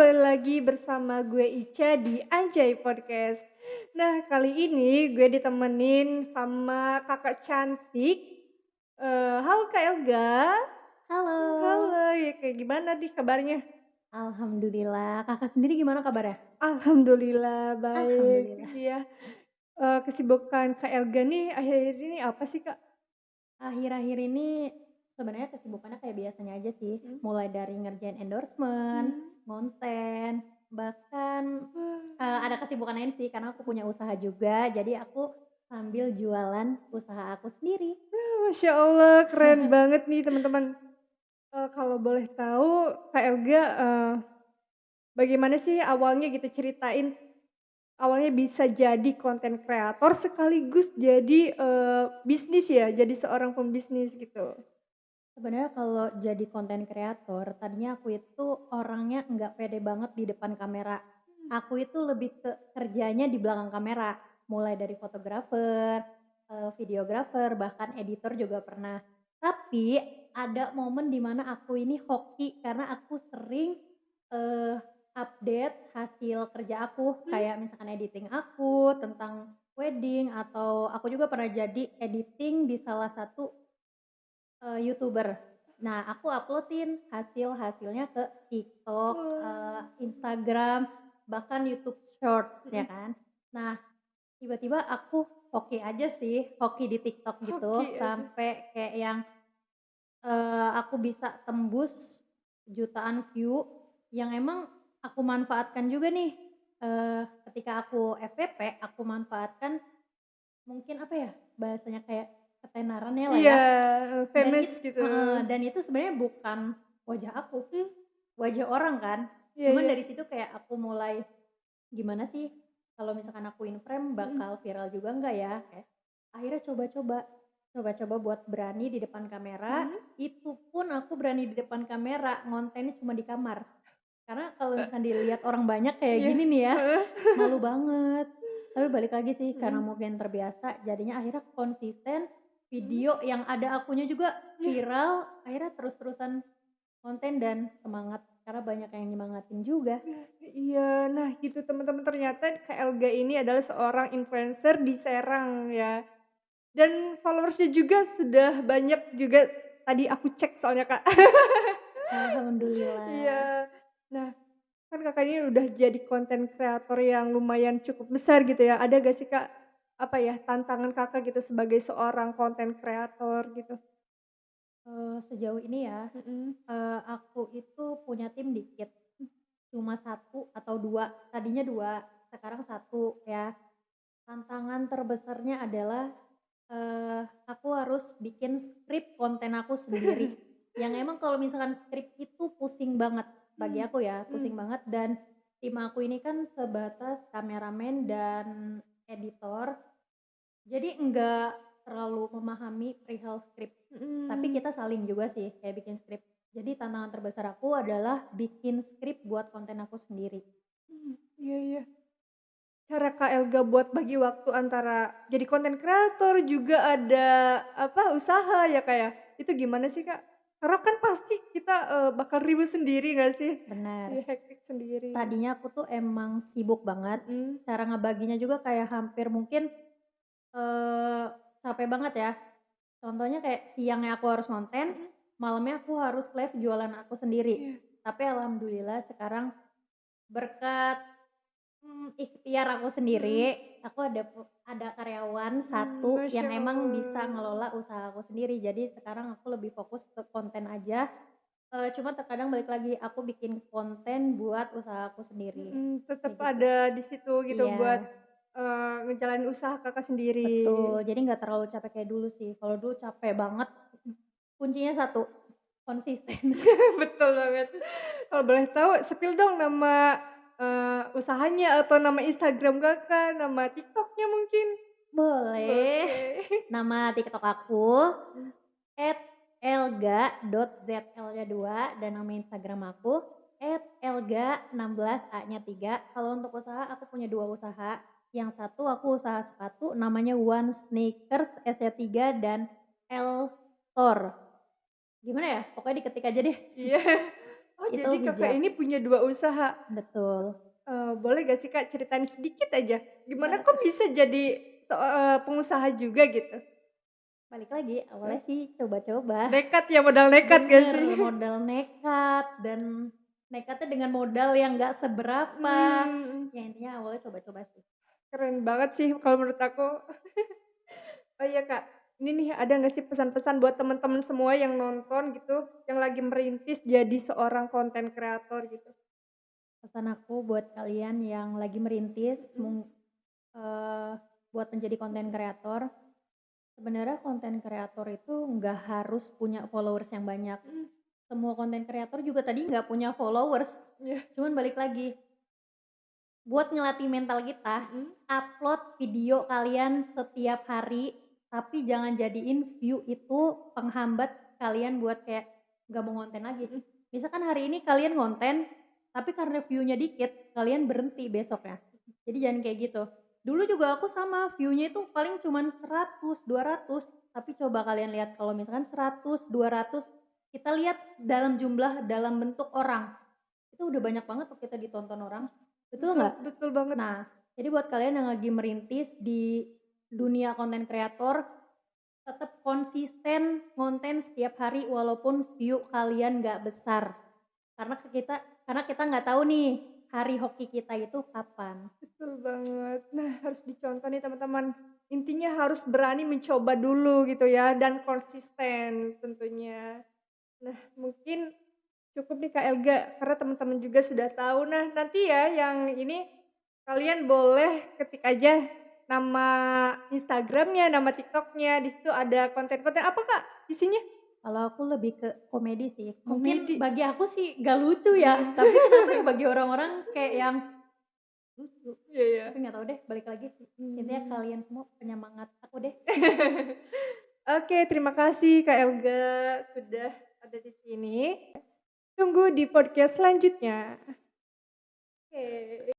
kembali lagi bersama gue Ica di Anjay Podcast. Nah, kali ini gue ditemenin sama kakak cantik. Halo Kak Elga. Halo, Halo, ya kayak gimana nih kabarnya? alhamdulillah. Kakak sendiri gimana kabarnya? Alhamdulillah baik. Alhamdulillah. Iya. Kesibukan Kak Elga nih akhir-akhir ini apa sih Kak? Akhir-akhir ini sebenarnya kesibukannya kayak biasanya aja sih, Hmm. mulai dari ngerjain endorsement, Hmm. konten, bahkan, Wah. ada kesibukan lain sih karena aku punya usaha juga, jadi aku sambil jualan usaha aku sendiri. Masya Allah, keren banget nih teman-teman. Kalau boleh tahu Kak Elga, bagaimana sih awalnya gitu, ceritain awalnya bisa jadi konten kreator sekaligus jadi, bisnis ya, jadi seorang pembisnis gitu? Sebenarnya kalau jadi konten kreator, tadinya aku itu orangnya nggak pede banget di depan kamera. Mmm. Aku itu lebih ke kerjanya di belakang kamera, mulai dari fotografer, videografer, bahkan editor juga pernah. Tapi ada momen di mana aku ini hoki karena aku sering, eee, update hasil kerja aku, Mmm. kayak misalkan editing aku tentang wedding atau aku juga pernah jadi editing di salah satu YouTuber. Nah, aku upload-in hasil-hasilnya ke TikTok, Wah. Instagram, bahkan YouTube Short, ya Mhm. kan. Nah, tiba-tiba aku hoki aja sih, hoki di TikTok gitu, Hoki aja. sampai kayak yang, aku bisa tembus jutaan view, yang emang aku manfaatkan juga nih, ketika aku FYP, aku manfaatkan mungkin apa ya, bahasanya kayak ketenarannya lah Iya, ya. famous gitu. Dan itu sebenarnya bukan wajah aku, Mmm. wajah orang kan. Iya Cuman iya. dari situ kayak aku mulai, gimana sih kalau misalkan aku in frame Mhm. bakal viral juga enggak ya? Kayak akhirnya coba-coba buat berani di depan kamera, Mhm. itu pun aku berani di depan kamera, ngontennya cuma di kamar. Karena kalau misalkan dilihat orang banyak kayak Iya, gini nih ya, heeh. malu banget. Tapi balik lagi sih karena Mhm. mungkin terbiasa jadinya akhirnya konsisten, Mhm. video yang ada akunya juga Iya. viral, akhirnya terus-terusan konten dan semangat karena banyak yang nyemangatin juga. Iya iya. Nah gitu teman-teman, ternyata Kak Elga ini adalah seorang influencer di Serang ya. Dan followers-nya juga sudah banyak juga, tadi aku cek soalnya Kak. Alhamdulillah. Iya. Nah, kan Kakak ini udah jadi konten kreator yang lumayan cukup besar gitu ya. Ada gak sih Kak, apa ya, tantangan Kakak gitu sebagai seorang konten kreator gitu? Sejauh ini ya, Mhm. aku itu punya tim dikit, cuma satu atau 2. Tadinya 2, sekarang satu ya. Tantangan terbesarnya adalah, aku harus bikin skrip konten aku sendiri, yang emang kalau misalkan skrip itu pusing banget, bagi Mmm. aku ya, Mmm. pusing banget dan tim aku ini kan sebatas kameramen dan editor, jadi enggak terlalu memahami perihal skrip, tapi Mhm. kita saling juga sih kayak bikin skrip. Jadi tantangan terbesar aku adalah bikin skrip buat konten aku sendiri. Mmm. Iya iya. Cara Kak Elga buat bagi waktu antara jadi konten kreator, juga ada, apa, usaha ya, Kak, ya? Itu gimana sih, Kak? Karena kan pasti kita, bakal ribet sendiri nggak sih? Benar. Iya, hektik sendiri. Tadinya aku tuh emang sibuk banget, Mhm. cara ngebaginya juga kayak hampir mungkin, eee, capek banget ya. Contohnya kayak siangnya aku harus ngonten, Mhm. malamnya aku harus live jualan aku sendiri. Iya. Tapi alhamdulillah sekarang berkat, ikhtiar aku sendiri, Mhm. aku ada karyawan satu yang Masya emang bisa Allah. ngelola usaha aku sendiri. Jadi sekarang aku lebih fokus ke konten aja, cuma terkadang balik lagi aku bikin konten buat usaha aku sendiri, Mhm, tetep kayak gitu. ada di situ gitu buat, Iya, ngejalanin usaha Kakak sendiri. betul. Jadi nggak terlalu capek kayak dulu sih. Kalau dulu capek banget, kuncinya satu, konsisten. Betul banget. Kalau boleh tahu spill dong nama, usahanya atau nama Instagram Kakak, nama TikTok-nya mungkin? Boleh. Oke. Nama TikTok aku Mmm. @elga.zl-nya 2 dan nama Instagram aku @elga16 A-nya 3. Kalau untuk usaha aku punya 2 usaha. Yang satu aku usaha sepatu namanya One Sneakers S-nya 3 dan L Store. Gimana ya? Pokoknya diketik aja deh. Iya. Oh, Itu jadi Kakak hijab, ini punya 2 usaha. betul. Boleh gak sih Kak ceritain sedikit aja, gimana Gimana kok tuh? bisa jadi pengusaha juga gitu? Balik lagi, Heeh. awalnya sih coba-coba. Nekat ya, modal nekat gak Bener, sih? modal nekat dan nekatnya dengan modal yang nggak seberapa. Mmm, Ya intinya awalnya coba-coba sih. keren banget sih kalau menurut aku. Oh iya Kak, ini nih ada nggak sih pesan-pesan buat teman-teman semua yang nonton gitu, yang lagi merintis jadi seorang konten kreator gitu? Pesan aku buat kalian yang lagi merintis, Mhm, eee, buat menjadi konten kreator, sebenarnya konten kreator itu nggak harus punya followers yang banyak. mhm, Semua konten kreator juga tadi nggak punya followers, iya, cuman balik lagi, buat ngelatih mental kita, mhm, upload video kalian setiap hari, tapi jangan jadiin view itu penghambat kalian buat kayak nggak mau ngonten lagi. mhm, Misalkan hari ini kalian ngonten, tapi karena view-nya dikit, kalian berhenti besoknya. Jadi jangan kayak gitu. Dulu juga aku sama, view-nya itu paling cuman 100, 200, tapi coba kalian lihat kalau misalkan 100, 200, kita lihat dalam jumlah, dalam bentuk orang, itu udah banyak banget tuh kita ditonton orang, betul betul nggak? betul banget. Nah, jadi buat kalian yang lagi merintis di dunia konten kreator, tetap konsisten ngonten setiap hari walaupun view kalian nggak besar. Karena kita nggak tahu nih hari hoki kita itu kapan. Betul banget. Nah, harus dicontoh nih teman-teman. Intinya harus berani mencoba dulu gitu ya dan konsisten tentunya. Nah, mungkin cukup nih Kak Elga karena teman-teman juga sudah tahu. Nah, nanti ya yang ini kalian boleh ketik aja nama Instagramnya, nama TikToknya. Di situ ada konten-konten apa Kak isinya? Kalau aku lebih ke komedi sih. Mungkin Komedi. bagi aku sih nggak lucu Iya. ya, tapi kenapa ya bagi orang-orang kayak yang lucu. Iya ya. Tapi nggak tahu deh, balik lagi. Intinya Hmm. kalian semua penyemangat aku deh. Oke, terima kasih Kak Elga sudah ada di sini. Tunggu di podcast selanjutnya. Oke.